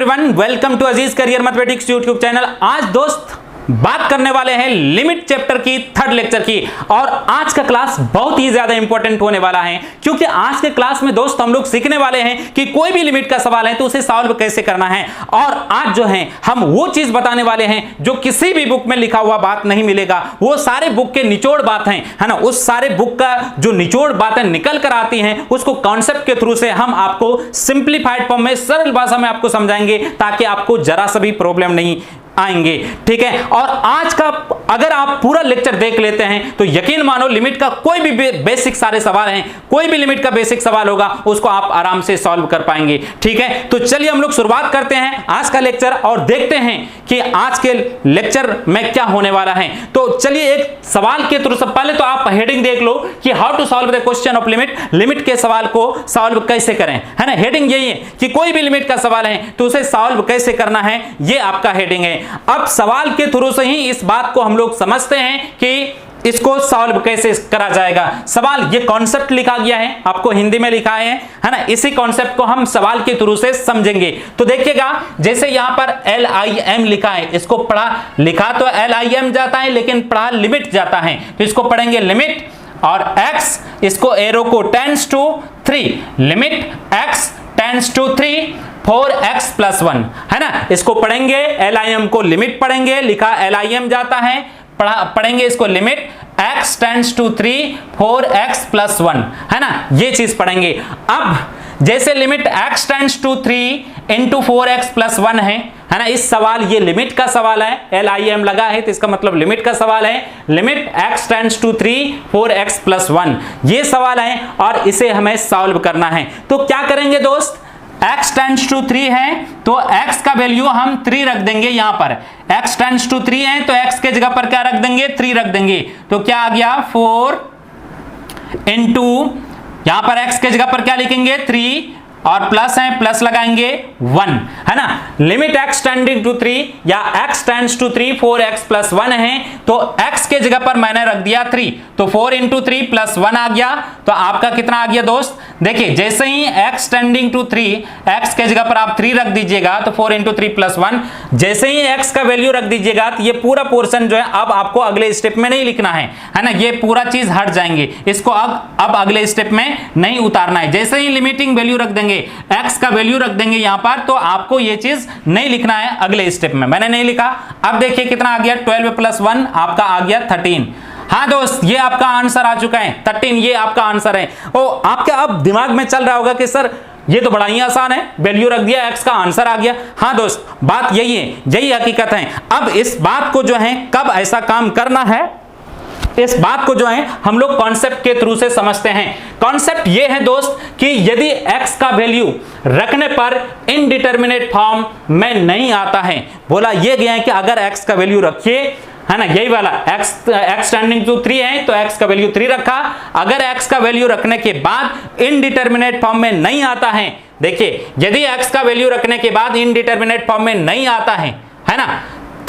Everyone, welcome to Aziz career mathematics YouTube channel. आज दोस्त बात करने वाले हैं लिमिट चैप्टर की थर्ड लेक्चर की। और आज का क्लास बहुत ही ज्यादा इंपॉर्टेंट होने वाला है, क्योंकि आज के क्लास में दोस्त हम लोग सीखने वाले हैं कि कोई भी लिमिट का सवाल है तो उसे सॉल्व कैसे करना है। और आज जो है हम वो चीज बताने वाले हैं जो किसी भी बुक में लिखा हुआ बात नहीं मिलेगा। वो सारे बुक के निचोड़ बात है ना, उस सारे बुक का जो निचोड़ बातें निकल कर आती हैं उसको कॉन्सेप्ट के थ्रू से हम आपको सिंप्लीफाइड फॉर्म में सरल भाषा में आपको समझाएंगे, ताकि आपको जरा सा भी प्रॉब्लम नहीं आएंगे। ठीक है, और आज का अगर आप पूरा लेक्चर देख लेते हैं तो यकीन मानो लिमिट का कोई भी बेसिक सारे सवाल हैं, कोई भी लिमिट का बेसिक सवाल होगा उसको आप आराम से सॉल्व कर पाएंगे। ठीक है, तो चलिए हम लोग शुरुआत करते हैं आज का लेक्चर और देखते हैं कि आज के लेक्चर में क्या होने वाला है। तो चलिए एक सवाल के थ्रू से पहले तो आप हेडिंग देख लो कि how to solve the question of limit. Limit के सवाल को सॉल्व कैसे करें, है ना। हेडिंग यही है कि कोई भी लिमिट का सवाल है तो उसे सॉल्व कैसे करना है, ये आपका हेडिंग है। अब सवाल के थ्रू से ही इस बात को हम लोग समझते हैं कि इसको सॉल्व कैसे करा जाएगा। सवाल ये कॉन्सेप्ट लिखा गया है, आपको हिंदी में लिखा है ना। इसी कॉन्सेप्ट को हम सवाल के थ्रू से समझेंगे। तो देखिएगा, जैसे यहां पर LIM लिखा है, इसको पढ़ा लिखा तो LIM जाता है लेकिन पढ़ा लिमिट जाता है, तो इसको पढ़ेंगे लिमिट और x, इसको एरो को tends to 3, limit x tends to 3 4x + 1, है ना। इसको पढ़ेंगे, LIM को लिमिट पढ़ेंगे, लिखा LIM जाता है, पढ़ेंगे इसको limit x tends to 3 4x + 1, है ना। ये चीज पढ़ेंगे। अब जैसे limit x tends to 3 × 4x + 1 है ना। इस सवाल ये लिमिट का सवाल है, LIM लगा है तो इसका मतलब लिमिट का सवाल है। Limit x tends to 3 4x + 1 ये सवाल है और इसे हमें सॉल्व करना है। तो क्या करेंगे दोस्त, x टेंड्स टू 3 है तो x का वैल्यू हम 3 रख देंगे। यहां पर x टेंड्स टू 3 है तो x के जगह पर क्या रख देंगे, 3 रख देंगे। तो क्या आ गया 4 × यहां पर x के जगह पर क्या लिखेंगे 3 और प्लस है, प्लस लगाएंगे 1, है ना। लिमिट x टेंडिंग टू 3 या x टेंड्स टू 3 4x + 1 है तो x के जगह पर मैंने रख दिया 3, तो 4 × 3 + 1 आ गया। तो आपका कितना आ गया दोस्त, देखिए जैसे ही x टेंडिंग टू 3, x के जगह पर आप 3 रख दीजिएगा तो 4 × 3 + 1, जैसे ही x का वैल्यू रख दीजिएगा तो ये पूरा पोर्शन जो है अब आपको अगले स्टेप में नहीं लिखना है ना। ये पूरा चीज हट जाएंगे, इसको अब अगले स्टेप में नहीं उतारना है। जैसे ही लिमिटिंग वैल्यू रख देंगे, x का वैल्यू रख देंगे यहां पर, तो आपको ये चीज नहीं लिखना है अगले स्टेप में। मैंने नहीं लिखा। अब देखिए कितना आ गया, 12 + 1 आपका आ गया 13। हाँ दोस्त, ये आपका आंसर आ चुका है 13, ये आपका आंसर है। ओ आपके अब दिमाग में चल रहा होगा कि सर ये तो बड़ा ही आसान है, वैल्यू रख दिया, x का आंसर आ गया। हाँ दोस्त, बात यही है, यही हकीकत है। अब इस बात को जो है कब ऐसा काम करना है, इस बात को जो है हम लोग कॉन्सेप्ट के थ्रू से समझते हैं। कॉन्सेप्ट ये है दोस्त कि यदि x का वैल्यू रखने पर इनडिटरमिनेट फॉर्म में नहीं आता है, बोला ये गया है कि अगर x का वैल्यू रखिए, है ना, यही वाला x टेंडिंग टू 3 है तो x का वैल्यू 3 रखा। अगर x का वैल्यू रखने के बाद इनडिटरमिनेट फॉर्म में नहीं आता है, देखिए यदि x का वैल्यू रखने के बाद इनडिटरमिनेट फॉर्म में नहीं आता है ना,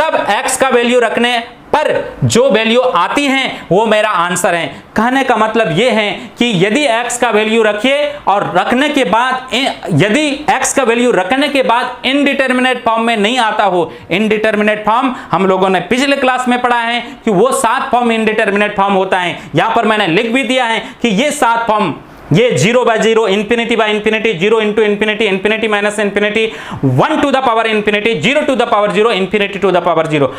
तब x का वैल्यू रखने पर जो वैल्यू आती है वो मेरा आंसर है। कहने का मतलब ये है कि यदि x का वैल्यू रखिए और रखने के बाद यदि x का वैल्यू रखने के बाद इनडिटरमिनेट फॉर्म में नहीं आता हो, इनडिटरमिनेट फॉर्म हम लोगों ने पिछले क्लास में पढ़ा है कि वो 7 फॉर्म इनडिटरमिनेट फॉर्म होता है। यहां पर मैंने लिख भी दिया है कि ये 7 फॉर्म, ये 0/0, ∞/∞, 0 × ∞, ∞ - ∞, ∞, 1 to the power ∞, 0 to the power 0, ∞ to the power 0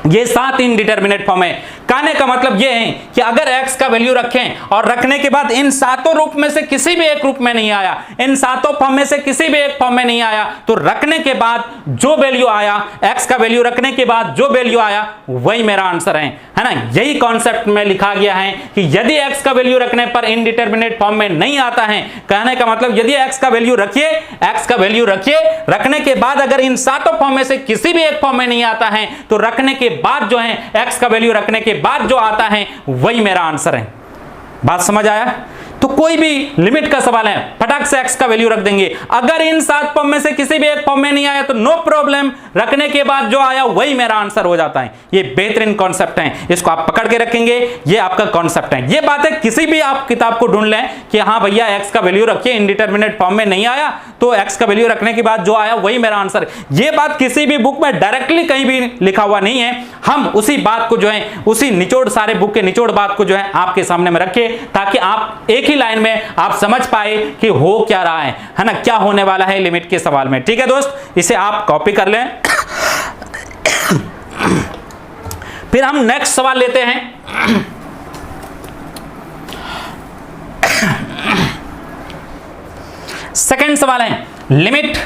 ये 7 इनडिटरमिनेट फॉर्म है। कहने का मतलब ये है कि अगर x का वैल्यू रखें और रखने के बाद इन 7 रूप में से किसी भी एक रूप में नहीं आया, इन 7 फॉर्म में से किसी भी एक फॉर्म में नहीं आया, तो रखने के बाद जो वैल्यू आया, x का वैल्यू रखने के बाद जो वैल्यू आया वही मेरा आंसर है ना। यही कॉन्सेप्ट में लिखा गया है कि यदि x का वैल्यू रखने पर इनडिटरमिनेट फॉर्म में नहीं आता है, कहने का मतलब यदि x का वैल्यू रखिए, x का वैल्यू रखिए, रखने के बाद अगर इन 7 फॉर्म में से किसी भी एक फॉर्म में नहीं आता है तो रखने के बाद जो है x का वैल्यू रखने के बाद जो आता है वही मेरा आंसर है। बात समझ आया? तो कोई भी लिमिट का सवाल है, फटाक से x का वैल्यू रख देंगे। अगर इन 7 फॉर्म में से किसी भी एक फॉर्म में नहीं आया तो नो प्रॉब्लम, रखने के बाद जो आया वही मेरा आंसर हो जाता है। ये बेहतरीन कॉन्सेप्ट है, इसको आप पकड़ के रखेंगे, ये आपका कॉन्सेप्ट है। ये बातें किसी भी आप किताब को ढूंढ लें कि हाँ भैया x का वैल्यू रखिए, इनडिटरमिनेट फॉर्म में नहीं आया तो x का वैल्यू रखने के बाद जो आया वही मेरा आंसर है। ये बात किसी भी बुक में डायरेक्टली कहीं भी लिखा हुआ नहीं है, हम उसी बात को जो है, उसी निचोड़, सारे बुक के निचोड़ बात को जो है आपके सामने में रखे, ताकि आप एक ही लाइन में आप समझ पाए कि हो क्या रहा है ना, क्या होने वाला है लिमिट के सवाल में। ठीक है दोस्त, इसे आप कॉपी कर लें। फिर हम नेक्स्ट सवाल लेते हैं। सेकंड सवाल है limit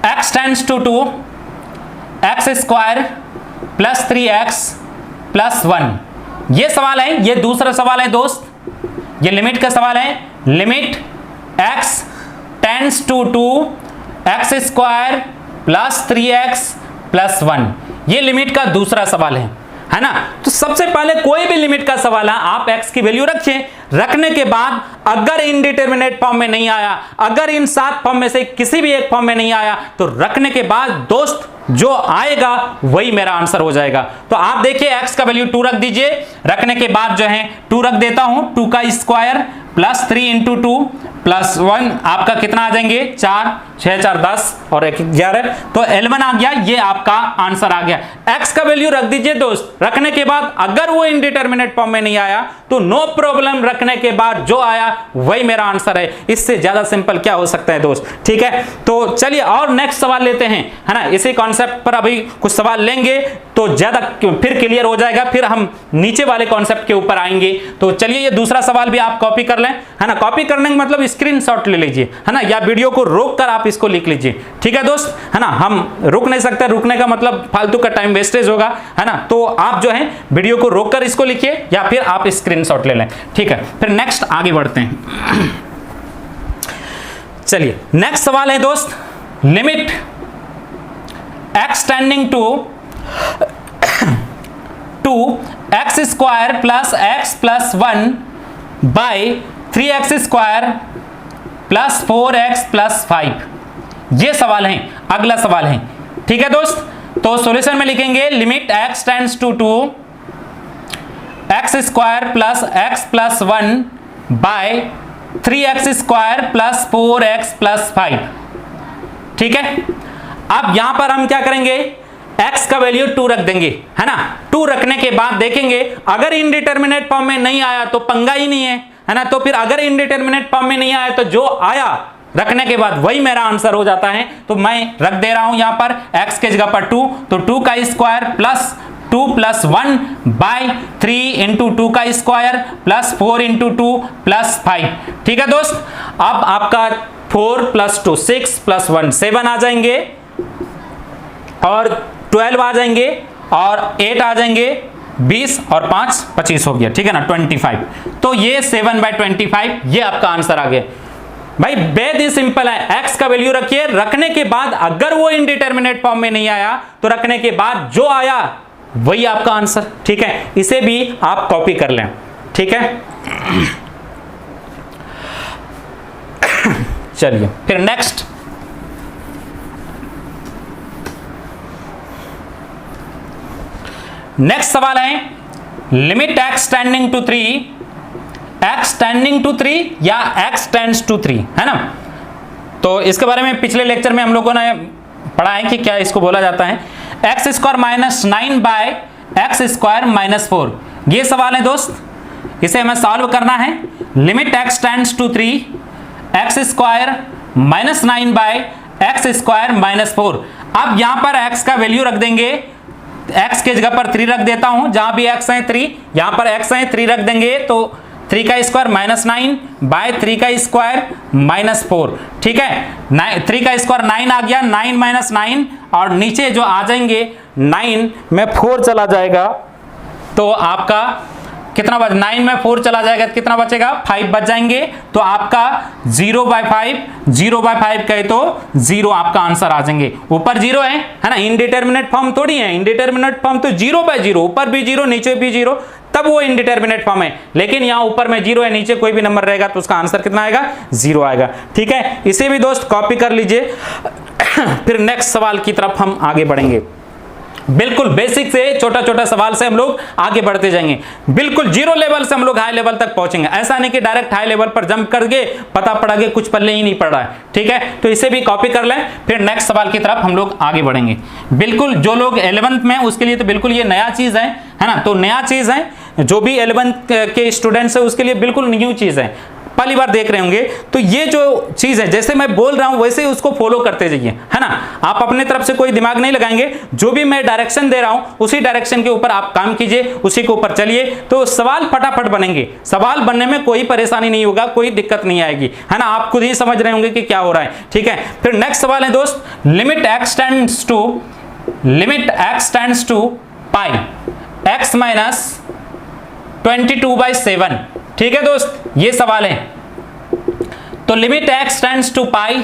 x tends to 2 x square plus 3x plus 1। ये सवाल है, ये दूसरा सवाल है दोस्त, ये लिमिट का सवाल है। Limit x tends to 2 x square plus 3x plus 1, ये लिमिट का दूसरा सवाल है ना। तो सबसे पहले कोई भी लिमिट का सवाल है, आप x की वैल्यू रखिए, रखने के बाद अगर इनडिटरमिनेट फॉर्म में नहीं आया, अगर इन 7 फॉर्म में से किसी भी एक फॉर्म में नहीं आया, तो रखने के बाद दोस्त जो आएगा वही मेरा आंसर हो जाएगा। तो आप देखिए x का वैल्यू 2 रख दीजिए, रखने के बाद जो है 2 रख देता हूं, 2 का स्क्वायर प्लस 3 इंटू 2 प्लस 1, आपका कितना आ जाएंगे 4, 6 4 10 और 1 11, तो L1 आ गया, ये आपका आंसर आ गया। x का वैल्यू रख दीजिए दोस्त, रखने के बाद अगर वो इनडिटरमिनेट फॉर्म में नहीं आया तो नो प्रॉब्लम, रखने के बाद जो आया वही मेरा आंसर है। इससे ज्यादा सिंपल क्या हो सकता है दोस्त। ठीक है, तो चलिए और नेक्स्ट सवाल लेते हैं, है ना। इसी कॉन्सेप्ट पर अभी कुछ सवाल लेंगे तो ज्यादा फिर क्लियर हो जाएगा, फिर हम नीचे वाले कॉन्सेप्ट के ऊपर आएंगे। तो चलिए ये दूसरा सवाल भी आप कॉपी कर लें, है ना। कॉपी करने का मतलब स्क्रीनशॉट ले लीजिए, है ना, या वीडियो को रोक कर आप इसको लिख लीजिए। ठीक है दोस्त, है ना, हम रुक नहीं सकते, रुकने का मतलब फालतू का टाइम वेस्टेज होगा, है ना। तो आप जो है वीडियो को रोक कर इसको लिखिए या फिर आप स्क्रीनशॉट ले लें। ठीक है, फिर नेक्स्ट आगे बढ़ते हैं। चलिए नेक्स्ट सवाल है दोस्त, limit x tending to x square plus x plus 1 by 3x square plus 4x plus 5। ये सवाल है, अगला सवाल है। ठीक है दोस्त, तो सॉल्यूशन में लिखेंगे limit x tends to 2 x square plus x plus 1 by 3x square plus 4x plus 5। ठीक है, अब यहां पर हम क्या करेंगे, x का वैल्यू 2 रख देंगे, है ना। 2 रखने के बाद देखेंगे अगर इनडिटरमिनेट फॉर्म में नहीं आया तो पंगा ही नहीं है ना। तो फिर अगर इनडिटरमिनेट फॉर्म में नहीं आया तो जो आया रखने के बाद वही मेरा आंसर हो जाता है। तो मैं रख दे रहा हूं यहां पर x के जगह पर 2, तो 2 का square plus 2 plus 1 by 3 into 2 का स्क्वायर प्लस 4 इंटू 2 प्लस 5। ठीक है दोस्त, अब आपका 4 प्लस 2 6 प्लस 1 7 आ जाएंगे और 12 आ जाएंगे और 8 आ जाएंगे, 20 और 5 25 हो गया। ठीक है ना, 25। तो ये 7/25 ये आपका आंसर आ गया। भाई बेहद ही सिंपल है, x का वैल्यू रखिए, रखने के बाद अगर वो इनडिटरमिनेट फॉर्म में नहीं आया तो रखने के बाद जो आया वही आपका आंसर। ठीक है, इसे भी आप कॉपी कर लें। ठीक है, चलिए फिर नेक्स्ट सवाल है limit x tending to 3 x tending to 3 या x टेंड्स टू 3, है ना। तो इसके बारे में पिछले लेक्चर में हम लोगों ने पढ़ा है कि क्या इसको बोला जाता है, x square minus 9 by x square minus 4। ये सवाल है दोस्त, इसे हमें सॉल्व करना है। Limit x tends to 3 x square minus 9 by x square minus 4। अब यहां पर x का वैल्यू रख देंगे, x के जगह पर 3 रख देता हूं, जहां भी x है 3, यहां पर x है 3 रख देंगे, तो 3 का स्क्वायर माइनस 9 बाय 3 का स्क्वायर माइनस 4। ठीक है, 3 का स्क्वायर 9 आ गया, 9 माइनस 9 और नीचे जो आ जाएंगे 9 में 4 चला जाएगा, तो आपका कितना बच, 9 में 4 चला जाएगा तो कितना बचेगा, 5 बच जाएंगे। तो आपका 0/5 कहे तो 0 आपका आंसर आ जाएंगे। ऊपर 0 है ना, इनडिटरमिनेट फॉर्म थोड़ी है, इनडिटरमिनेट फॉर्म तो 0/0, ऊपर भी 0 नीचे भी 0, तब वो इनडिटरमिनेट फॉर्म है। लेकिन यहाँ ऊपर में 0 है, नीचे कोई भी नंबर रहेगा तो उसका आंसर कितना आएगा, 0 आएगा। ठीक है, इसे भी दोस्त कॉपी कर लीजिए। फिर नेक्स्ट सवाल की तरफ हम आगे बढ़ेंगे। बिल्कुल बेसिक से छोटा छोटा सवाल से हम लोग आगे बढ़ते जाएंगे, बिल्कुल जीरो लेवल से हम लोग हाई लेवल तक पहुंचेंगे। ऐसा नहीं कि डायरेक्ट हाई लेवल पर जंप करके पता पड़ा कि कुछ पल्ले ही नहीं पड़ रहा है, ठीक है। तो इसे भी कॉपी कर लें, फिर नेक्स्ट सवाल की तरफ हम लोग आगे बढ़ेंगे। बिल्कुल जो लोग 11th में उसके लिए तो बिल्कुल ये नया चीज है ना, तो नया चीज है, जो भी 11th के स्टूडेंट्स है उसके लिए बिल्कुल न्यू चीज है, पहली बार देख रहे होंगे। तो ये जो चीज है जैसे मैं बोल रहा हूं वैसे ही उसको फॉलो करते जाइए, है ना। आप अपने तरफ से कोई दिमाग नहीं लगाएंगे, जो भी मैं डायरेक्शन दे रहा हूं उसी डायरेक्शन के ऊपर आप काम कीजिए, उसी के ऊपर चलिए, तो सवाल फटाफट बनेंगे। सवाल बनने में कोई परेशानी नहीं होगा, कोई दिक्कत नहीं आएगी, है ना। आप खुद ही समझ रहे होंगे कि क्या हो रहा है, ठीक है। फिर नेक्स्ट सवाल है दोस्त, limit x tends to pi x minus 22/7, ठीक है दोस्त, ये सवाल है। तो limit x tends to pi,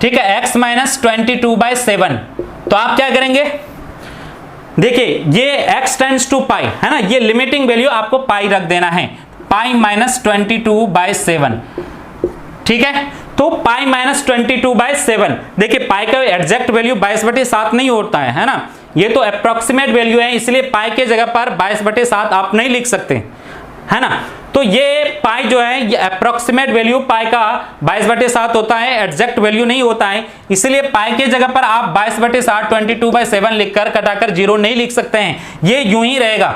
ठीक है, x माइनस 22/7, तो आप क्या करेंगे, देखिए ये x टेंड्स टू पाई है ना, ये लिमिटिंग वैल्यू आपको पाई रख देना है, पाई माइनस 22/7, ठीक है। तो पाई माइनस 22/7, देखिए पाई का एग्जैक्ट वैल्यू 22/7 नहीं होता है ना, ये तो अप्रोक्सीमेट वैल्यू है, इसलिए पाई के जगह पर 22/7 आप नहीं लिख सकते, है ना। तो ये पाई जो है ये अप्रोक्सीमेट वैल्यू पाई का 22/7 होता है, एग्जैक्ट वैल्यू नहीं होता है, इसलिए पाई के जगह पर आप 22/7 22/7 लिखकर कटाकर 0 नहीं लिख सकते हैं, ये यूं ही रहेगा।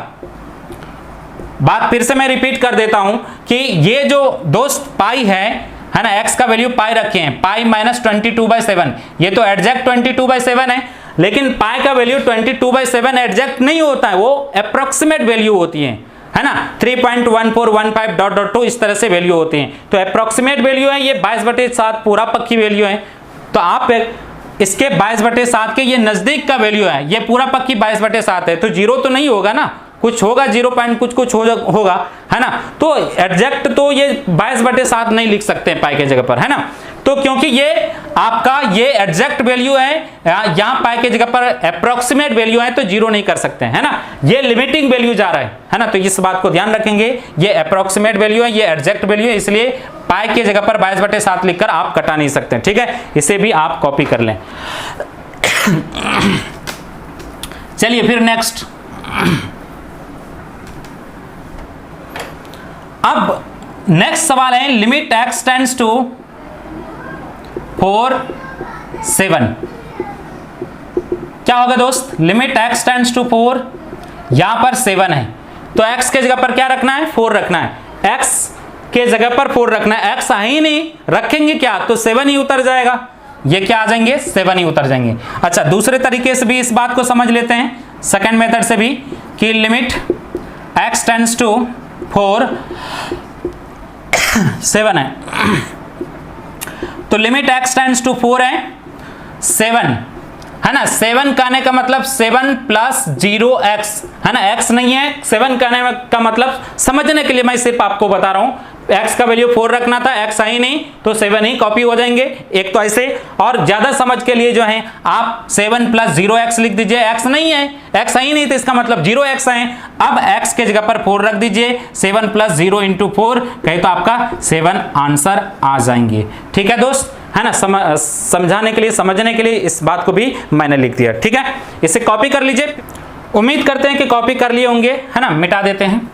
बात फिर से मैं रिपीट कर देता हूं कि ये जो दोस्त पाई है ना, x का वैल्यू पाई रखे हैं, पाई माइनस 22/7, ये तो एग्जैक्ट 22/7 है, लेकिन पाई का वैल्यू 22/7 एग्जैक्ट नहीं होता है, वो अप्रोक्सीमेट वैल्यू होती है ना, 3.1415 डॉट डॉट टू इस तरह से वैल्यू होती है। तो अप्रोक्सीमेट वैल्यू है, ये 22/7 पूरा पक्की वैल्यू है, तो आप इसके 22/7 के ये नजदीक का वैल्यू है, ये पूरा पक्की 22/7 है, तो 0 तो नहीं होगा ना, कुछ होगा, 0 पॉइंट कुछ होगा, है ना। तो एग्जैक्ट तो ये 22/7 नहीं लिख सकते हैं पाई के जगह पर, है ना। तो क्योंकि ये आपका ये एग्जैक्ट वैल्यू है, यहां पाई के जगह पर अप्रोक्सीमेट वैल्यू है, तो 0 नहीं कर सकते, है ना। ये लिमिटिंग वैल्यू जा रहा है ना, तो इस बात को ध्यान रखेंगे, ये अप्रोक्सीमेट वैल्यू है, ये एग्जैक्ट वैल्यू है, इसलिए पाई के जगह पर 22/7 लिखकर आप कटा नहीं सकते, ठीक है। इसे भी आप कॉपी कर लें। चलिए फिर नेक्स्ट, अब नेक्स्ट सवाल है, लिमिट x टेंड्स टू 4 7, क्या होगा दोस्त, लिमिट x टेंड्स टू 4, यहां पर 7 है, तो x के जगह पर क्या रखना है, 4 रखना है, x के जगह पर 4 रखना है, x है ही नहीं, रखेंगे क्या, तो 7 ही उतर जाएगा, ये क्या आ जाएंगे, 7 ही उतर जाएंगे। अच्छा दूसरे तरीके से भी इस बात को समझ लेते हैं, सेकंड मेथड से भी, कि लिमिट x टेंड्स टू 4 7 है, तो लिमिट x टेंड्स टू 4 है 7, है ना। 7 कहने का मतलब 7 प्लस 0x, है ना, x नहीं है, 7 कहने का मतलब समझने के लिए मैं सिर्फ आपको बता रहा हूं, x का वैल्यू 4 रखना था, x है ही नहीं, तो 7 ही कॉपी हो जाएंगे, एक तो ऐसे, और ज्यादा समझ के लिए जो है आप 7 प्लस 0x लिख दीजिए, x नहीं है, x है ही नहीं, तो इसका मतलब 0x है, अब x के जगह पर 4 रख दीजिए, 7 प्लस 0 इंटू 4 कहे तो आपका 7 आंसर आ जाएंगे, ठीक है दोस्त, है ना। समझाने के लिए, समझने के लिए इस बात को भी मैंने लिख दिया, ठीक है। इसे कॉपी कर लीजिए, उम्मीद करते हैं कि कॉपी कर लिए होंगे, है ना। मिटा देते हैं,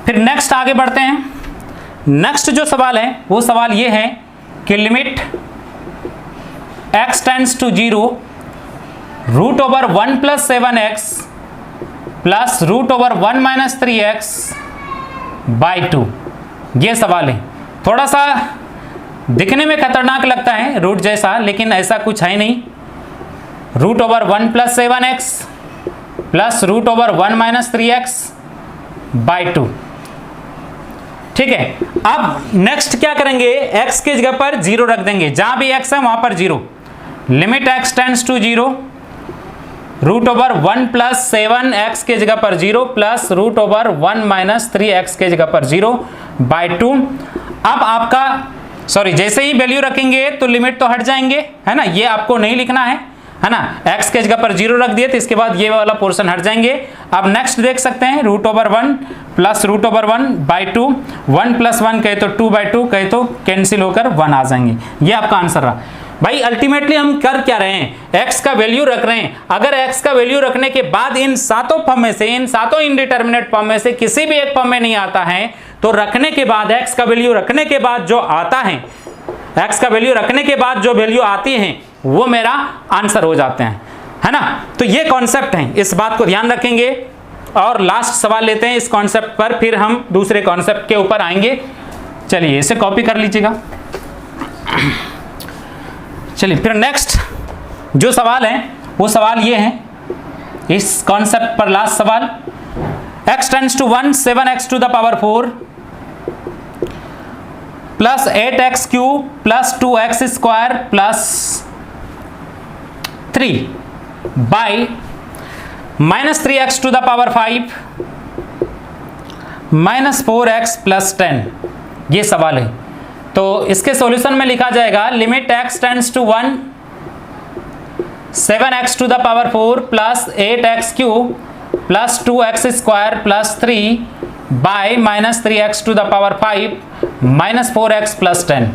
फिर नेक्स्ट आगे बढ़ते हैं। नेक्स्ट जो सवाल है वो सवाल ये है कि limit x tends to 0 root over 1 plus 7x plus root over 1 minus 3x by 2, ये सवाल है। थोड़ा सा दिखने में खतरनाक लगता है रूट जैसा, लेकिन ऐसा कुछ है नहीं। Root over 1 plus 7x plus root over 1 minus 3x by 2, ठीक है। अब नेक्स्ट क्या करेंगे, x के जगह पर 0 रख देंगे, जहां भी x है वहां पर 0, limit x tends to 0 root over 1 plus 7x के जगह पर 0 plus root over 1 minus 3x के जगह पर 0 बाई 2। अब आपका सॉरी, जैसे ही वैल्यू रखेंगे तो लिमिट तो हट जाएंगे, है ना, ये आपको नहीं लिखना है ना। x के जगह पर 0 रख दिए तो इसके बाद ये वाला पोर्शन हट जाएंगे। अब नेक्स्ट देख सकते हैं, root over 1 plus root over 1 by 2, 1 plus 1 कहे तो 2 बाई 2 कहे तो कैंसिल होकर 1 आ जाएंगे, ये आपका आंसर रहा। भाई अल्टीमेटली हम कर क्या रहे हैं, x का वैल्यू रख रहे हैं। अगर x का वैल्यू रखने के बाद इन सातों फॉर्म में से, इन सातों इनडिटरमिनेट फॉर्म में से किसी भी एक फॉर्म में नहीं आता है, तो रखने के बाद x का वैल्यू रखने के बाद जो आता है, x का वैल्यू रखने के बाद जो वैल्यू आती है वो मेरा आंसर हो जाते हैं, है ना। तो ये कॉन्सेप्ट है, इस बात को ध्यान रखेंगे। और लास्ट सवाल लेते हैं इस कॉन्सेप्ट पर, फिर हम दूसरे कॉन्सेप्ट के ऊपर आएंगे। चलिए इसे कॉपी कर लीजिएगा। चलिए फिर नेक्स्ट जो सवाल है वो सवाल ये है, इस कॉन्सेप्ट पर लास्ट सवाल, x tends to 1, 7x to the power 4 plus 8x cube plus 2x square plus 3 by minus 3x to the power 5 minus 4x plus 10, ये सवाल है। तो इसके सॉल्यूशन में लिखा जाएगा limit x tends to 1, 7x to the power 4 plus 8x cube plus 2x square plus 3 by minus 3x to the power 5 minus 4x plus 10।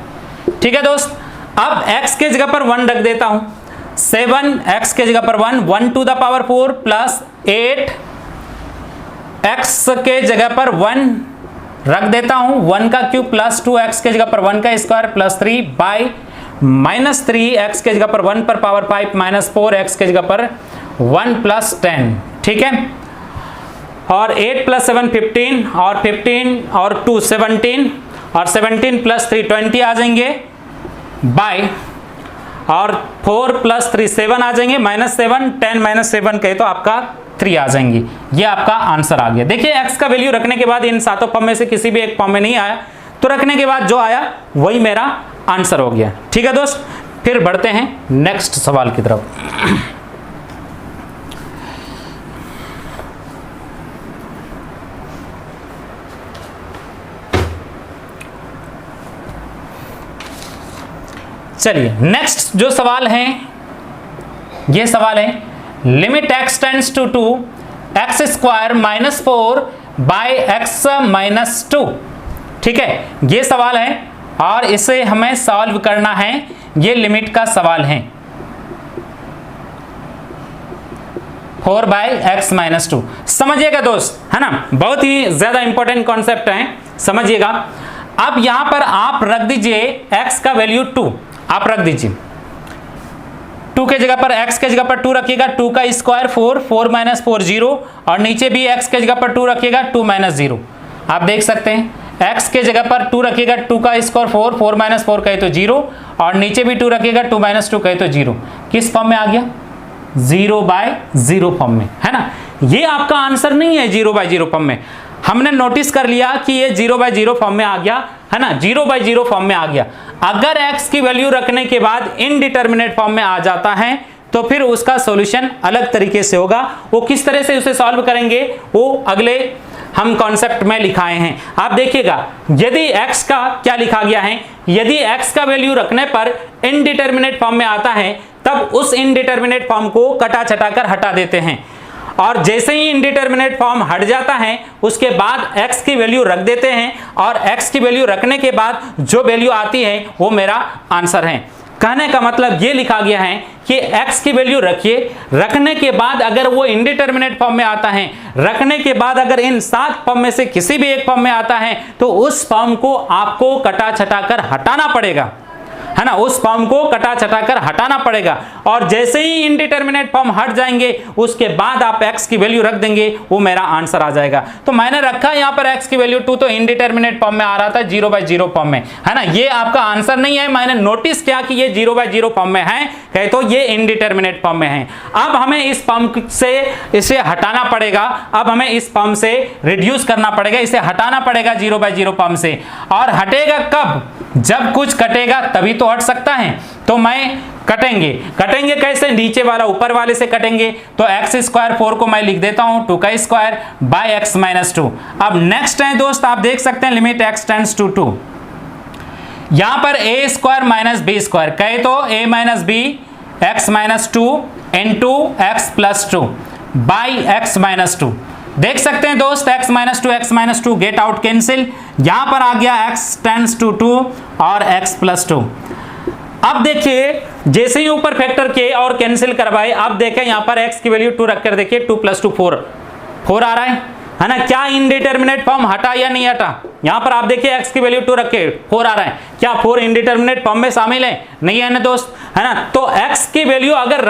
ठीक है दोस्त, अब x के जगह पर 1 रख देता हूं, 7x के जगह पर 1 to the power 4 plus 8x के जगह पर 1 रख देता हूं, 1 का क्यूब प्लस 2x के जगह पर 1 का square plus 3 by minus 3x के जगह पर 1 पर पावर 5 माइनस 4x के जगह पर 1 प्लस 10। ठीक है, और 8 प्लस 7 15 और 15 और 2 17 और 17 प्लस 3 20 आ जाएंगे बाई, और 4 प्लस 3 7 आ जाएंगे, माइनस 7 10 माइनस 7 कहे तो आपका 3 आ जाएंगी। ये आपका आंसर आ गया। देखिए x का वैल्यू रखने के बाद इन सातों फॉर्म में से किसी भी एक फॉर्म में नहीं आया, तो रखने के बाद जो आया वही मेरा आंसर हो गया। ठीक है दोस्त, फिर बढ़ते हैं नेक्स्ट सवाल की तरफ। चलिए नेक्स्ट जो सवाल है, ये सवाल है limit x tends to 2 x square minus 4 by x minus 2। ठीक है, ये सवाल है और इसे हमें सॉल्व करना है, ये लिमिट का सवाल है। 4 बाई x माइनस 2, समझिएगा दोस्त, है ना, बहुत ही ज्यादा इंपॉर्टेंट कॉन्सेप्ट है, समझिएगा। अब यहां पर आप रख दीजिए x का वैल्यू 2, आप रख दीजिए 2 के जगह पर, x के जगह पर 2 रखिएगा, 2 का स्क्वायर 4, 4 माइनस 4 0, और नीचे भी x के जगह पर 2 रखिएगा, 2 माइनस 0। आप देख सकते हैं x के जगह पर 2 रखिएगा, 2 का स्क्वायर 4, 4 माइनस 4 कहे तो 0, और नीचे भी 2 रखिएगा, 2 माइनस 2 कहे तो 0। किस फॉर्म में आ गया? 0 बाय 0 फॉर्म में, है ना। ये आपका आंसर नहीं है 0 बाय 0 फॉर्म में, हमने नोटिस कर लिया कि ये 0 बाय 0 फॉर्म में आ गया, है ना, 0 बाय 0 फॉर्म में आ गया। अगर x की वैल्यू रखने के बाद इनडिटरमिनेट फॉर्म में आ जाता है तो फिर उसका सॉल्यूशन अलग तरीके से होगा। वो किस तरह से उसे सॉल्व करेंगे वो अगले हम कॉन्सेप्ट में लिखाए हैं। आप देखिएगा, यदि x का क्या लिखा गया है, यदि x का वैल्यू रखने पर इनडिटरमिनेट फॉर्म में आता है तब उस इनडिटरमिनेट फॉर्म को कटा छटाकर हटा देते हैं, और जैसे ही इनडिटरमिनेट फॉर्म हट जाता है उसके बाद x की वैल्यू रख देते हैं, और x की वैल्यू रखने के बाद जो वैल्यू आती है वो मेरा आंसर है। कहने का मतलब ये लिखा गया है कि x की वैल्यू रखिए, रखने के बाद अगर वो इनडिटरमिनेट फॉर्म में आता है, रखने के बाद अगर इन 7 फॉर्म में से किसी भी एक फॉर्म में आता है तो उस फॉर्म को आपको कटा छटाकर हटाना पड़ेगा, है ना, उस फॉर्म को कटा छटाकर हटाना पड़ेगा। और जैसे ही इनडिटरमिनेट फॉर्म हट जाएंगे उसके बाद आप x की वैल्यू रख देंगे, वो मेरा आंसर आ जाएगा। तो मैंने रखा यहाँ पर x की वैल्यू 2, तो इनडिटरमिनेट फॉर्म में आ रहा था 0 बाय 0 फॉर्म में, है ना। ये आपका आंसर नहीं है, मैंने नोटिस किया कि ये 0 बाय 0 फॉर्म में है, कहे तो ये इनडिटरमिनेट फॉर्म में है। अब हमें इस फॉर्म से इसे हटाना पड़ेगा, अब हमें इस फॉर्म से रिड्यूस करना पड़ेगा, इसे हटाना पड़ेगा 0 बाय 0 फॉर्म से। और हटेगा कब? जब कुछ कटेगा तभी तो हट सकता है। तो मैं कटेंगे कैसे? नीचे वाला ऊपर वाले से कटेंगे। तो x स्क्वायर 4 को मैं लिख देता हूं 2 का स्क्वायर बाय x माइनस 2। अब नेक्स्ट है दोस्त, आप देख सकते हैं लिमिट x टेंड्स टू 2, यहां पर a square minus b square, कहे तो a minus b x minus 2 into x plus 2 by x minus 2। देख सकते हैं दोस्त x minus 2 gate out cancel, यहां पर आ गया x टेंड्स टू 2 और x प्लस 2। अब देखिए जैसे ही ऊपर फैक्टर के और कैंसिल करवाए, अब देखें यहां पर x की वैल्यू 2 रखकर देखिए 2 + 2 4 आ रहा है ना। क्या इनडिटरमिनेट फॉर्म हटा या नहीं हटा? यहां पर आप देखिए x की वैल्यू 2 रखे 4 आ रहा है, क्या 4 इनडिटरमिनेट फॉर्म में शामिल है? नहीं है ना दोस्त, है ना। तो x की वैल्यू अगर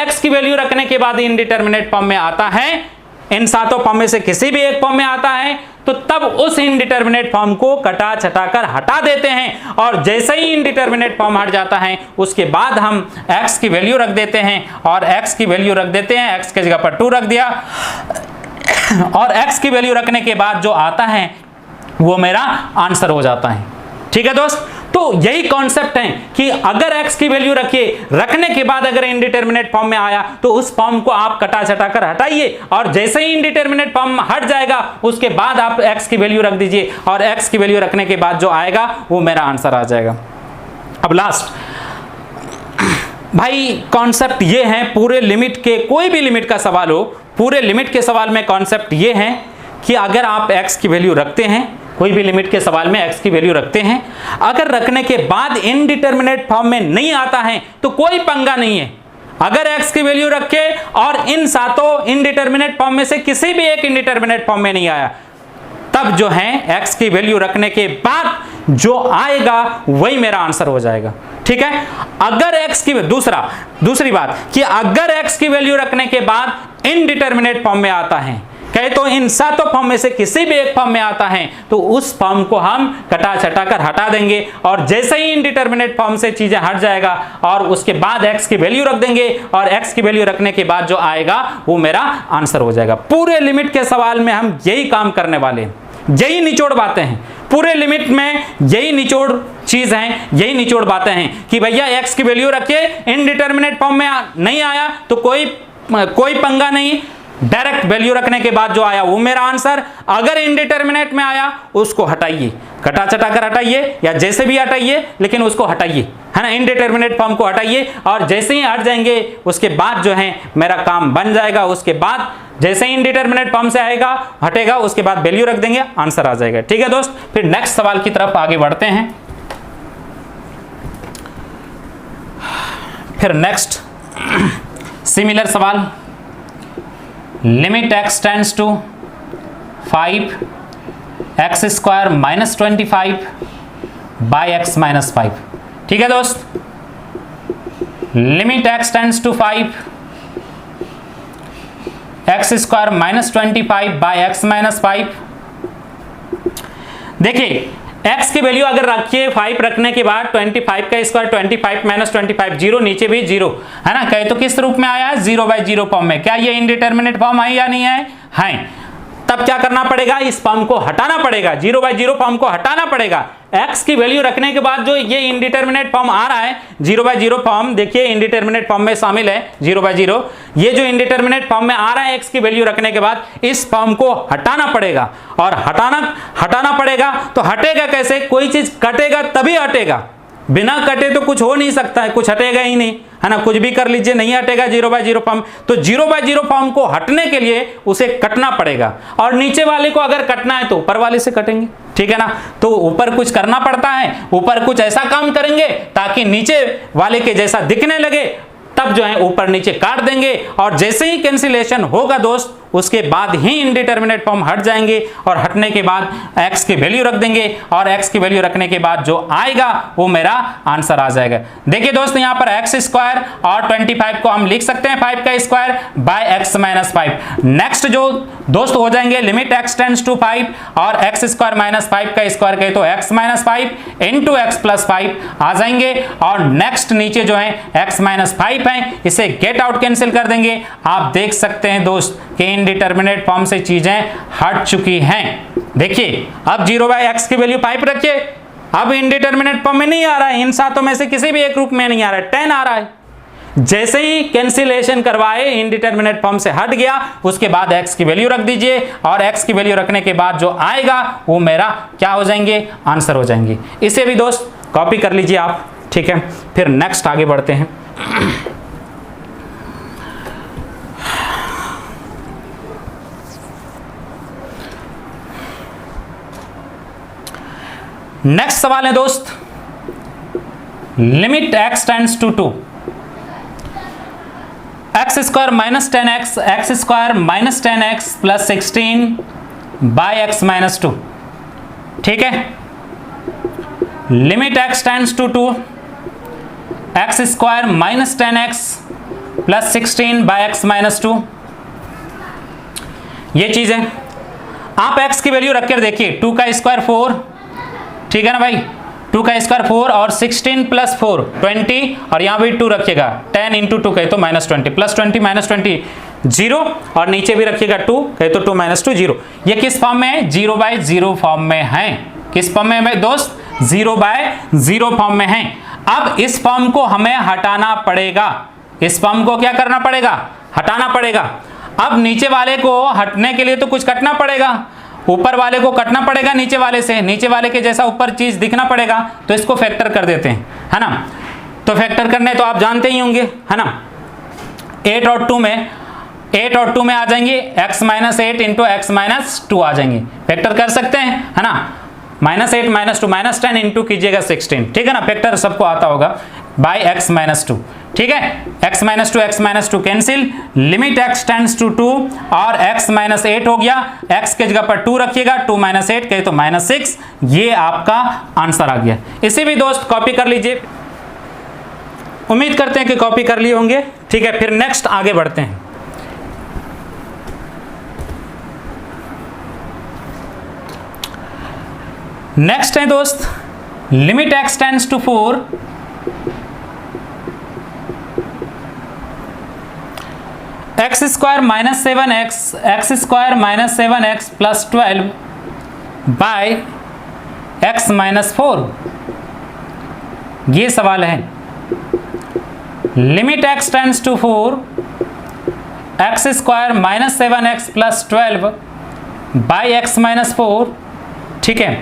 x की वैल्यू रखने के बाद इनडिटरमिनेट फॉर्म में आता है, इन सातों फॉर्म में से किसी भी एक फॉर्म में आता है, तो तब उस इनडिटरमिनेट फॉर्म को कटा छटाकर हटा देते हैं। और जैसे ही इनडिटरमिनेट फॉर्म हट जाता है उसके बाद हम x की वैल्यू रख देते हैं, और x की वैल्यू रख देते हैं, x की जगह पर 2 रख दिया, और x की वैल्यू रखने के बाद जो आता है वो मेरा आंसर हो जाता है। ठीक है दोस्त, तो यही कॉन्सेप्ट है कि अगर x की वैल्यू रखने के बाद अगर इनडिटरमिनेट फॉर्म में आया तो उस फॉर्म को आप कटा छटाकर हटाइए, और जैसे ही इनडिटरमिनेट फॉर्म हट जाएगा उसके बाद आप x की वैल्यू रख दीजिए, और x की वैल्यू रखने के बाद जो आएगा वो मेरा आंसर आ जाएगा। अब लास्ट भाई कॉन्सेप्ट ये है, पूरे लिमिट के, कोई भी लिमिट का सवाल हो, पूरे लिमिट के सवाल में कॉन्सेप्ट ये है कि अगर आप x की वैल्यू रखते हैं, कोई भी लिमिट के सवाल में x की वैल्यू रखते हैं, अगर रखने के बाद इनडिटरमिनेट फॉर्म में नहीं आता है तो कोई पंगा नहीं है। अगर x की वैल्यू रखे और इन सातों इनडिटरमिनेट फॉर्म में से किसी भी एक इनडिटरमिनेट फॉर्म में नहीं आया, तब जो है x की वैल्यू रखने के बाद जो आएगा वही मेरा आंसर हो जाएगा। ठीक है, अगर x की दूसरी बात कि अगर x की वैल्यू रखने के बाद इनडिटरमिनेट फॉर्म में आता है, कहे तो इन सातों फॉर्म में से किसी भी एक फॉर्म में आता है, तो उस फॉर्म को हम कटा छटाकर हटा देंगे, और जैसे ही इनडिटरमिनेट फॉर्म से चीजें हट जाएगा और उसके बाद x की वैल्यू रख देंगे, और x की वैल्यू रखने के बाद जो आएगा वो मेरा आंसर हो जाएगा। पूरे लिमिट के सवाल में हम यही काम करने वाले हैं, यही निचोड़ बातें हैं पूरे लिमिट में, यही निचोड़ चीज है, यही निचोड़ बातें हैं कि भैया x की वैल्यू रखिए, इनडिटरमिनेट फॉर्म में नहीं आया तो कोई पंगा नहीं, डायरेक्ट वैल्यू रखने के बाद जो आया वो मेरा आंसर। अगर इनडिटरमिनेट में आया उसको हटाइए, कटा चटाकर हटाइए या जैसे भी हटाइए, लेकिन उसको हटाइए, है ना, इनडिटरमिनेट फॉर्म को हटाइए, और जैसे ही हट जाएंगे उसके बाद जो है मेरा काम बन जाएगा। उसके बाद जैसे ही इनडिटरमिनेट फॉर्म से आएगा हटेगा उसके बाद वैल्यू रख देंगे, आंसर आ जाएगा। ठीक है दोस्त, फिर नेक्स्ट सवाल की तरफ आगे बढ़ते हैं। फिर नेक्स्ट सिमिलर सवाल, limit x tends to 5x² -25 by x -5। ठीक है दोस्त, limit x tends to 5x² -25 by x -5। देखिए x की वैल्यू अगर रखिए 5 रखने के बाद 25 का स्क्वायर 25 -25 0, नीचे भी 0, है ना। कहे तो किस रूप में आया है? 0/0 फॉर्म में। क्या ये इनडिटरमिनेट फॉर्म है या नहीं है? है। तब क्या करना पड़ेगा? इस फॉर्म को हटाना पड़ेगा, 0/0 फॉर्म को हटाना पड़ेगा। x की वैल्यू रखने के बाद जो ये इनडिटरमिनेट फॉर्म आ रहा है 0/0 फॉर्म, देखिए इनडिटरमिनेट फॉर्म में शामिल है 0/0, ये जो इनडिटरमिनेट फॉर्म में आ रहा है x की वैल्यू रखने के बाद इस फॉर्म को हटाना पड़ेगा। और हटाना पड़ेगा तो हटेगा कैसे? कोई चीज कटेगा तभी हटेगा, बिना कटे तो कुछ हो नहीं सकता है, कुछ हटेगा ही नहीं, है ना। कुछ भी कर लीजिए नहीं हटेगा 0/0 फॉर्म। तो 0/0 फॉर्म को हटने के लिए उसे कटना पड़ेगा, और नीचे वाले को अगर कटना है तो ऊपर वाले से कटेंगे। ठीक है ना, तो ऊपर कुछ करना पड़ता है, ऊपर कुछ ऐसा काम करेंगे ताकि नीचे वाले के जैसा दिखने लगे, तब जो है ऊपर नीचे काट देंगे, और जैसे ही कैंसिलेशन होगा दोस्त उसके बाद ही इनडिटरमिनेट फॉर्म हट जाएंगे, और हटने के बाद x की वैल्यू रख देंगे, और x की वैल्यू रखने के बाद जो आएगा वो मेरा आंसर आ जाएगा। देखिए दोस्त यहाँ पर x² और 25 को हम लिख सकते हैं 5 का स्क्वायर बाय x -5। नेक्स्ट जो दोस्त हो जाएंगे लिमिट x टेंड्स टू 5 और x² -5 का स्क्वायर कहे तो x -5 इंटू x + 5 आ जाएंगे, और नेक्स्ट नीचे जो है x -5 है, इसे गेट आउट कैंसिल कर देंगे। आप देख सकते हैं दोस्त कि इनडिटरमिनेट फॉर्म से चीजें हट चुकी हैं। देखिए अब 0/x की वैल्यू 5 रखिए, अब इनडिटरमिनेट फॉर्म में नहीं आ रहा है, इन सातों में से किसी भी एक रूप में नहीं आ रहा है, 10 आ रहा है। जैसे ही कैंसिलेशन करवाए इनडिटरमिनेट फॉर्म से हट गया, उसके बाद x की वैल्यू रख दीजिए, और x की वैल्यू रखने के बाद जो आएगा वो मेरा क्या हो जाएंगे? आंसर हो जाएंगे। इसे भी दोस्त कॉपी कर लीजिए आप। ठीक है, फिर नेक्स्ट आगे बढ़ते हैं। नेक्स्ट सवाल है दोस्त, limit x tends to 2, x square minus 10x, x square minus 10x plus 16 by x minus 2। ठीक है, limit x tends to 2, x square minus 10x plus 16 by x minus 2। ये चीज है। आप x की वैल्यू रख कर देखिए, 2 का स्क्वायर 4, ठीक है ना भाई, 2 का स्क्वायर 4 और 16 प्लस 4 20, और यहाँ भी 2 रखिएगा, 10 इंटू 2 कहे तो माइनस 20, प्लस 20 माइनस 20 0, और नीचे भी रखिएगा 2 कहे तो 2 माइनस 2 0। ये किस फॉर्म में है? 0 बाय 0 फॉर्म में है। किस फॉर्म में है दोस्त? 0 बाय 0 फॉर्म में है। अब इस फॉर्म को हमें हटाना पड़ेगा। इस फॉर्म को क्या करना पड़ेगा? हटाना पड़ेगा। अब नीचे वाले को हटने के लिए तो कुछ कटना पड़ेगा, ऊपर वाले को कटना पड़ेगा नीचे वाले से, नीचे वाले के जैसा ऊपर चीज दिखना पड़ेगा, तो इसको फैक्टर कर देते हैं, है ना। तो फैक्टर करने तो आप जानते ही होंगे, है ना। 8 और 2 में आ जाएंगे x minus 8 into x minus 2 आ जाएंगे, फैक्टर कर सकते हैं, है ना। माइनस 8 माइनस 2 माइनस 10 इंटू कीजिएगा 16, ठीक है ना, फैक्टर सबको आता होगा, बाय एक्स माइनस 2। ठीक है, x minus 2 cancel, limit x tends to 2 और x माइनस 8 हो गया, x के जगह पर 2 रखिएगा, 2 माइनस 8 कहे तो माइनस 6। ये आपका आंसर आ गया। इसे भी दोस्त कॉपी कर लीजिए, उम्मीद करते हैं कि कॉपी कर लिए होंगे। ठीक है, फिर नेक्स्ट आगे बढ़ते हैं। नेक्स्ट है दोस्त, limit x tends to 4 x square minus 7x, x square minus 7x plus 12 by x minus 4। ये सवाल है। Limit x tends to 4 x square minus 7x plus 12 by x minus 4। ठीक है,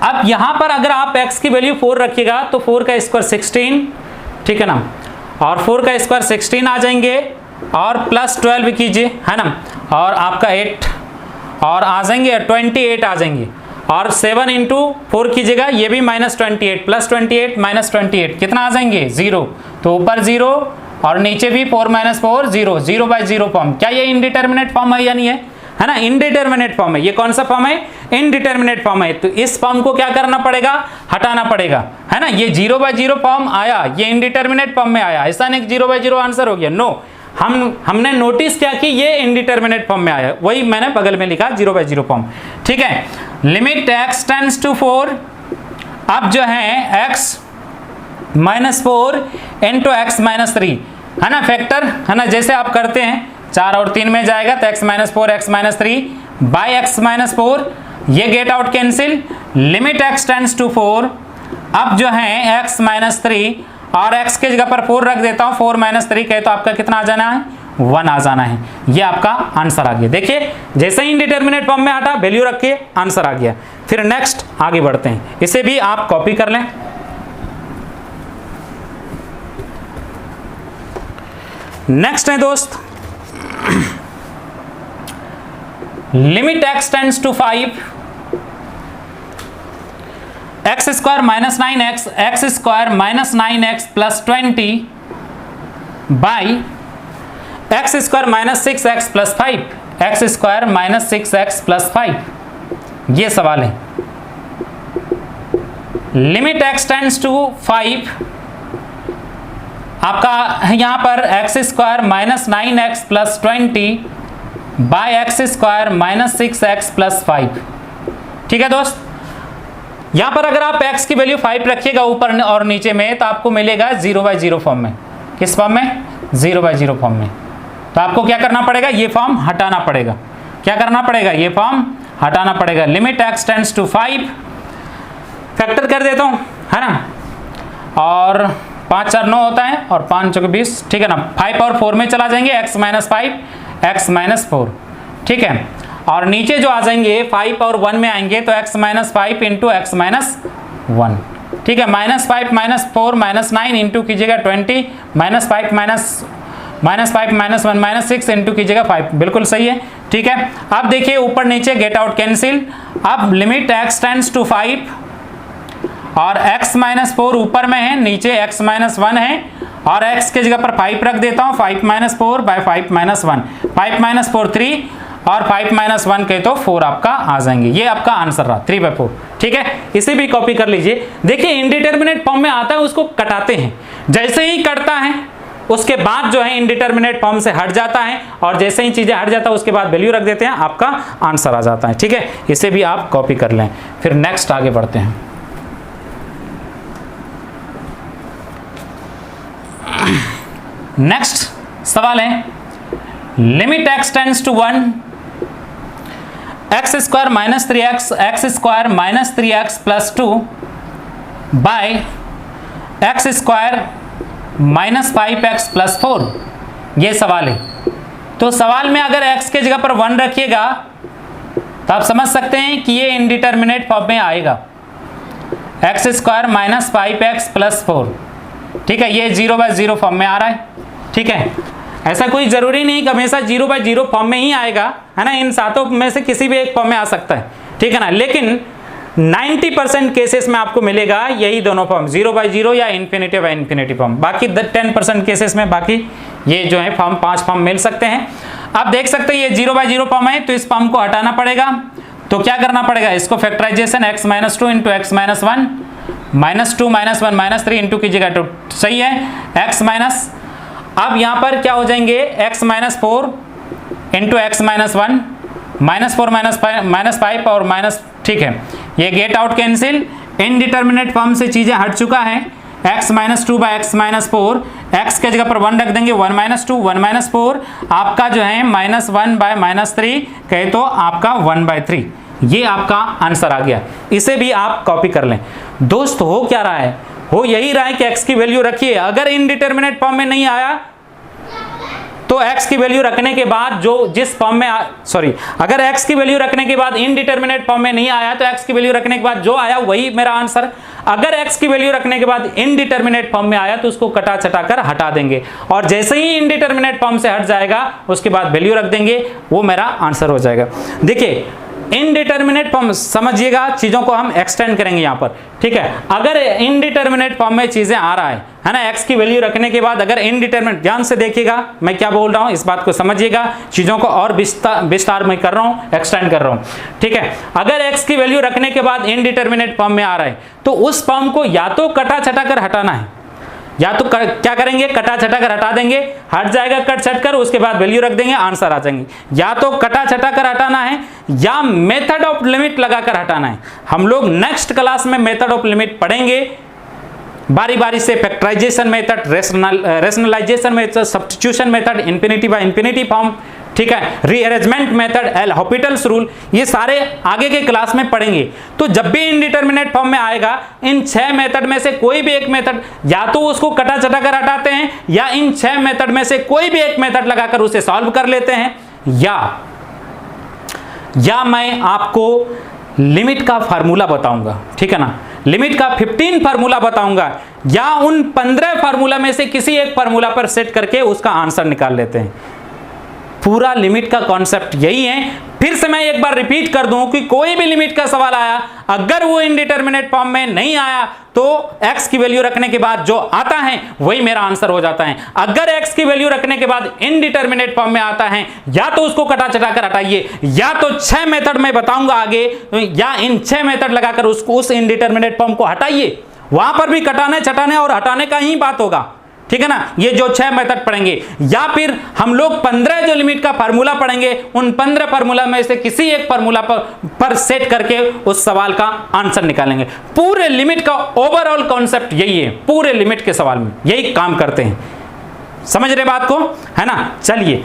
अब यहां पर अगर आप x की वैल्यू 4 रखिएगा तो 4 का स्क्वायर 16, ठीक है ना, और 4 का स्क्वायर 16 आ जाएंगे, और प्लस 12 कीजिए, है ना, और आपका 8 और आ जाएंगे 28 आ जाएंगे, और 7 इंटू 4 कीजिएगा, ये भी माइनस 28 प्लस 28 माइनस 28 कितना आ जाएंगे? 0। तो ऊपर 0 और नीचे भी 4 माइनस 4 0, 0 बाय 0 फॉर्म। क्या ये इनडिटर्मिनेट फॉर्म है या नहीं है ना? इनडिटर्मिनेट फॉर्म है। ये कौन सा फॉर्म है? इनडिटर्मिनेट फॉर्म है। तो इस फॉर्म को क्या करना पड़ेगा? हटाना पड़ेगा, है ना। ये 0 बाय 0 फॉर्म आया, ये इनडिटर्मिनेट फॉर्म में आया, ऐसा नहीं 0 बाय 0 आंसर हो गया, नो। हमने नोटिस किया कि ये इनडिटर्मिनेट फॉर्म में आया, वही मैंने बगल में लिखा 0 बाय 0 फॉर्म। ठीक है, लिमिट x टेंड्स टू 4, अब जो है x minus 4 into x minus 3, है ना, फैक्टर, है ना, जैसे आप करते हैं 4 और 3 में जाएगा तो x minus 4 x minus 3 by x minus 4, ये get out cancel. Limit x tends to 4, अब जो है x माइनस 3 और x के जगह पर 4 रख देता हूं, 4 माइनस 3 कहे तो आपका कितना आ जाना है? 1 आ जाना है। ये आपका आंसर आ गया। देखिए, जैसे ही इंडिटरमिनेट फॉर्म में हटा, वैल्यू रखिए, आंसर आ गया। फिर नेक्स्ट आगे बढ़ते हैं, इसे भी आप कॉपी कर लें। नेक्स्ट है दोस्त, limit x tends to 5 x square minus 9x, x square minus 9x plus 20 by x square minus 6x plus 5, x square minus 6x plus 5। ये सवाल है। लिमिट x टेंड्स टू 5, आपका यहां पर x square minus 9x plus 20 by x square minus 6x plus 5। ठीक है दोस्त, यहां पर अगर आप x की वैल्यू 5 रखिएगा ऊपर और नीचे में, तो आपको मिलेगा 0 बाय 0 फॉर्म में। किस फॉर्म में? 0 बाय 0 फॉर्म में। तो आपको क्या करना पड़ेगा? ये फॉर्म हटाना पड़ेगा। क्या करना पड़ेगा? ये फॉर्म हटाना पड़ेगा। Limit x tends to 5, factor कर देता हूं, है ना, और 5 4 9 होता है, और 5 चौके 20, ठीक है ना। 5 और 4 में चला जाएंगे, x माइनस 5 एक्स माइनस 4, ठीक है। और नीचे जो आ जाएंगे 5 और 1 में आएंगे, तो x minus 5 into x minus 1, ठीक है। माइनस 5 माइनस 4 माइनस 9 इंटू कीजिएगा 20, माइनस 5 माइनस 1 माइनस 6 इंटू कीजिएगा 5, बिल्कुल सही है, ठीक है। अब देखिए ऊपर नीचे गेट आउट कैंसिल। अब लिमिट x टेंड्स टू 5 और x माइनस 4 ऊपर में है, नीचे x माइनस 1 है, और x के जगह पर 5 रख देता हूं, 5 माइनस 4 बाय 5 माइनस 1, 5 माइनस 4 3 और 5 माइनस 1 कहे तो 4 आपका आ जाएंगे। ये आपका आंसर रहा 3/4। ठीक है, इसे भी कॉपी कर लीजिए। देखिए इनडिटर्मिनेट फॉर्म में आता है, उसको कटाते हैं, जैसे ही कटता है उसके बाद जो है इनडिटर्मिनेट फॉर्म से हट जाता है, और जैसे ही चीजें हट जाता है उसके बाद वैल्यू रख देते हैं, आपका आंसर आ जाता है। ठीक है, इसे भी आप कॉपी कर लें। फिर नेक्स्ट आगे बढ़ते हैं। नेक्स्ट सवाल है limit x tends to 1 x square minus 3x x square minus 3x plus 2 by x square minus 5x plus 4। ये सवाल है। तो सवाल में अगर x के जगह पर 1 रखिएगा तो आप समझ सकते हैं कि ये इनडिटर्मिनेट फॉर्म में आएगा, x square minus 5x plus 4। ठीक है, ये 0/0 फॉर्म में आ रहा है। ठीक है, ऐसा कोई जरूरी नहीं कि हमेशा 0/0 फॉर्म में ही आएगा, है ना, इन सातों में से किसी भी एक फॉर्म में आ सकता है। ठीक है ना, लेकिन 90% केसेस में आपको मिलेगा यही दोनों फॉर्म, 0/0 या इन्फिनिटी बाय इन्फिनिटी फॉर्म। बाकी 10% केसेस में बाकी ये जो है फॉर्म 5 फॉर्म मिल सकते हैं। आप देख सकते हैं ये 0/0 फॉर्म है, तो इस फॉर्म को हटाना पड़ेगा। तो क्या करना पड़ेगा, इसको factorisation x minus 2 into x minus 1 minus 2 minus 1 minus 3 into कीजिएगा तो सही है x माइनस, अब यहां पर क्या हो जाएंगे x minus 4 into x minus 1 minus 4 minus 5 और माइनस, ठीक है, ये get out cancel. Indeterminate form से चीजें हट चुका है, x minus 2 by x minus 4, x के जगह पर 1 रख देंगे, 1 माइनस 2 1 माइनस 4 आपका जो है माइनस 1 बाय माइनस 3 कहे तो आपका 1/3। ये आपका आंसर आ गया। इसे भी आप कॉपी कर लें। दोस्त हो क्या रहा है, हो यही रहा है कि x की वैल्यू रखिए। अगर इनडिटर्मिनेट फॉर्म में नहीं आया तो x की वैल्यू रखने के बाद जो जिस फॉर्म में अगर x की वैल्यू रखने के बाद इनडिटर्मिनेट फॉर्म में नहीं आया तो x की वैल्यू रखने के बाद जो आया वही मेरा आंसर। अगर x की वैल्यू रखने के बाद इनडिटर्मिनेट फॉर्म में आया तो उसको कटा चटा कर हटा देंगे, और जैसे ही इनडिटर्मिनेट फॉर्म से हट जाएगा उसके बाद वैल्यू रख देंगे, वो मेरा आंसर हो जाएगा। देखिए इनडिटर्मिनेट फॉर्म समझिएगा, चीजों को हम एक्सटेंड करेंगे यहां पर। ठीक है, अगर इनडिटर्मिनेट फॉर्म में चीजें आ रहा है ना, x की वैल्यू रखने के बाद अगर इनडिटर्मिनेट, ध्यान से देखिएगा मैं क्या बोल रहा हूं, इस बात को समझिएगा, चीजों को और विस्तार में कर रहा हूं, एक्सटेंड कर रहा हूं। ठीक है, अगर x की वैल्यू रखने के बाद इनडिटर्मिनेट फॉर्म में आ रहा है तो उस फॉर्म को या तो कटा छटा कर हटाना है, या तो क्या करेंगे, कटा छटा कर हटा देंगे, हट जाएगा कट छट कर, उसके बाद वैल्यू रख देंगे, आंसर आ जाएंगे। या तो कटा छटा कर हटाना है या मेथड ऑफ लिमिट लगाकर हटाना है। हम लोग नेक्स्ट क्लास में मेथड ऑफ लिमिट पढ़ेंगे, बारी बारी से factorization method, rationalization method, substitution method, infinity by infinity form, ठीक है, rearrangement method, L'Hopital's rule, ये सारे आगे के क्लास में पढ़ेंगे। तो जब भी इनडिटर्मिनेट फॉर्म में आएगा इन 6 मेथड में से कोई भी एक मेथड, या तो उसको कटा चटा कर हटाते हैं या इन 6 मेथड में से कोई भी एक मेथड लगाकर उसे सॉल्व कर लेते हैं, या मैं आपको लिमिट का फार्मूला बताऊंगा। ठीक है ना, लिमिट का 15 फार्मूला बताऊंगा, या उन 15 फार्मूला में से किसी एक फार्मूला पर सेट करके उसका आंसर निकाल लेते हैं। पूरा लिमिट का कॉन्सेप्ट यही है। फिर से मैं एक बार रिपीट कर दूं कि कोई भी लिमिट का सवाल आया, अगर वो इनडिटर्मिनेट फॉर्म में नहीं आया तो x की वैल्यू रखने के बाद जो आता है वही मेरा आंसर हो जाता है। अगर x की वैल्यू रखने के बाद इनडिटर्मिनेट फॉर्म में आता है, या तो उसको कटा चटा कर हटाइए, या तो 6 मेथड मैं बताऊंगा आगे, या इन 6 मेथड लगाकर उसको उस इनडिटर्मिनेट फॉर्म को हटाइए। वहां पर भी कटाने चटाने और हटाने का ही बात होगा। ठीक है ना, ये जो 6 मेथड पढ़ेंगे, या फिर हम लोग 15 जो लिमिट का फार्मूला पढ़ेंगे, उन 15 फार्मूला में से किसी एक फार्मूला पर सेट करके उस सवाल का आंसर निकालेंगे। पूरे लिमिट का ओवरऑल कॉन्सेप्ट यही है, पूरे लिमिट के सवाल में यही काम करते हैं। समझ रहे बात को, है ना। चलिए,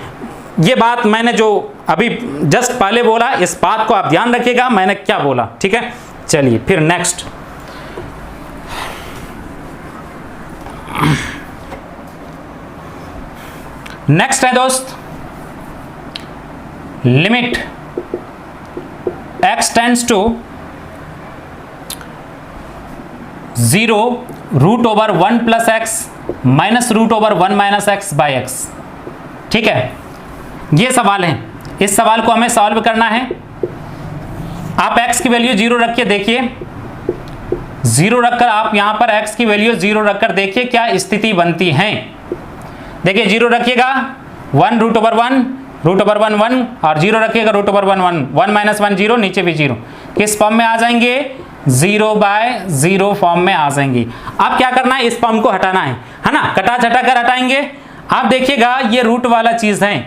ये बात मैंने जो अभी जस्ट पहले बोला, इस बात को आप ध्यान रखिएगा मैंने क्या बोला। ठीक है, चलिए फिर नेक्स्ट है दोस्त, limit x tends to 0 root over 1 plus x minus root over 1 minus x by x. ठीक है, ये सवाल है, इस सवाल को हमें सॉल्व करना है। आप x की वैल्यू 0 रखिए, देखिए 0 रखकर आप यहां पर x की वैल्यू 0 रखकर देखिए क्या स्थिति बनती है। देखिए 0 रखिएगा 1 रूट ओवर 1 1 और 0 रखिएगा रूट ओवर 1 1 1 माइनस 1 0, नीचे भी 0, किस फॉर्म में आ जाएंगे 0/0 फॉर्म में आ जाएंगी। अब क्या करना है, इस फॉर्म को हटाना है ना, कटा छटा कर हटाएंगे। आप देखिएगा ये रूट वाला चीज है,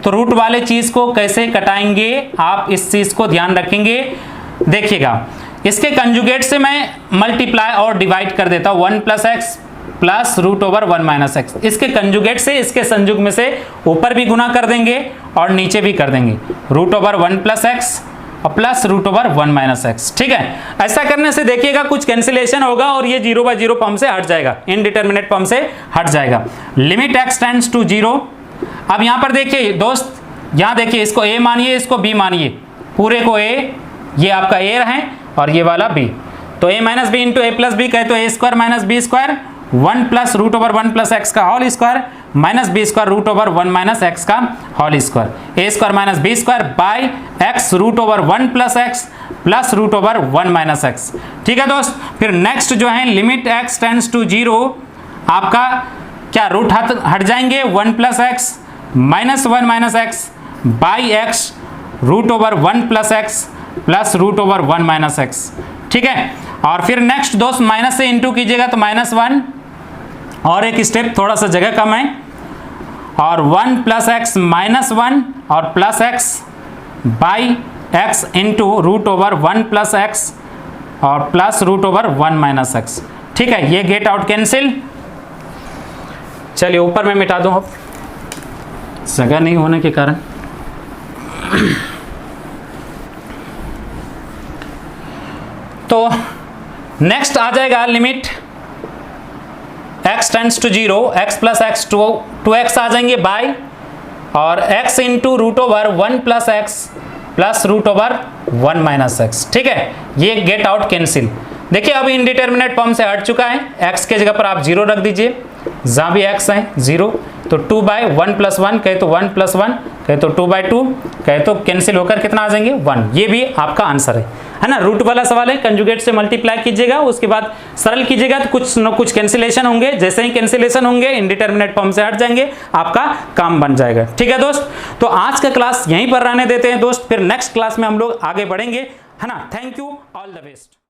तो रूट वाले चीज को कैसे कटाएंगे आप इस चीज को ध्यान रखेंगे। देखिएगा इसके कंजुगेट से मैं मल्टीप्लाई और डिवाइड कर देता हूं 1 plus x plus root over 1 minus x. इसके कंजुगेट से इसके संयुग में से ऊपर भी गुना कर देंगे और नीचे भी कर देंगे, रूट ओवर 1 प्लस एक्स और plus root over 1 minus x. ठीक है, ऐसा करने से देखिएगा कुछ कैंसिलेशन होगा और ये 0/0 फॉर्म से हट जाएगा, इनडिटरमिनेट फॉर्म से हट जाएगा। Limit x tends to 0। अब यहां पर देखिए दोस्त, यहां देखिए इसको a मानिए, इसको b मानिए, पूरे को a, ये आपका a रहे और ये वाला b, तो a minus B into a plus B कहे तो a square minus B square 1 plus root over 1 plus X का whole square minus B square root over 1 minus X का whole square, a square minus B square by x root over 1 plus x plus root over 1 minus x. ठीक है दोस्त, फिर next जो है limit x tends to 0, आपका क्या root हट जाएंगे 1 plus x minus 1 minus x by x root over 1 plus x plus root over 1 minus x. ठीक है, और फिर नेक्स्ट दोस्त माइनस से इंटू कीजिएगा तो -1 और एक स्टेप थोड़ा सा जगह कम है, और 1 प्लस एक्स माइनस 1 और plus x by x into root over 1 plus x और plus root over 1 minus x. ठीक है, ये गेट आउट कैंसिल। चलिए ऊपर में मिटा दूं, अब जगह नहीं होने के कारण। तो नेक्स्ट आ जाएगा limit x tends to 0, x plus x 2x आ जाएंगे बाय और x into root over 1 plus x plus root over 1 minus x. ठीक है, ये गेट आउट कैंसिल। देखिए अब इनडिटरमिनेट फॉर्म से हट चुका है, x के जगह पर आप 0 रख दीजिए, जहां भी x है 0, तो 2/1 प्लस 1 कहे तो 1 प्लस 1 कहे तो 2/2 कहे तो कैंसिल होकर कितना आ जाएंगे 1। ये भी आपका आंसर है ना। रूट वाला सवाल है, कंजुगेट से मल्टीप्लाई कीजिएगा, उसके बाद सरल कीजिएगा तो कुछ न कुछ कैंसिलेशन होंगे, जैसे ही कैंसिलेशन होंगे इनडिटरमिनेट फॉर्म से हट जाएंगे, आपका काम बन जाएगा। ठीक है दोस्त, तो आज का क्लास यहीं पर रहने देते हैं दोस्त, फिर नेक्स्ट क्लास में हम लोग आगे बढ़ेंगे, है ना। Thank you, all the best.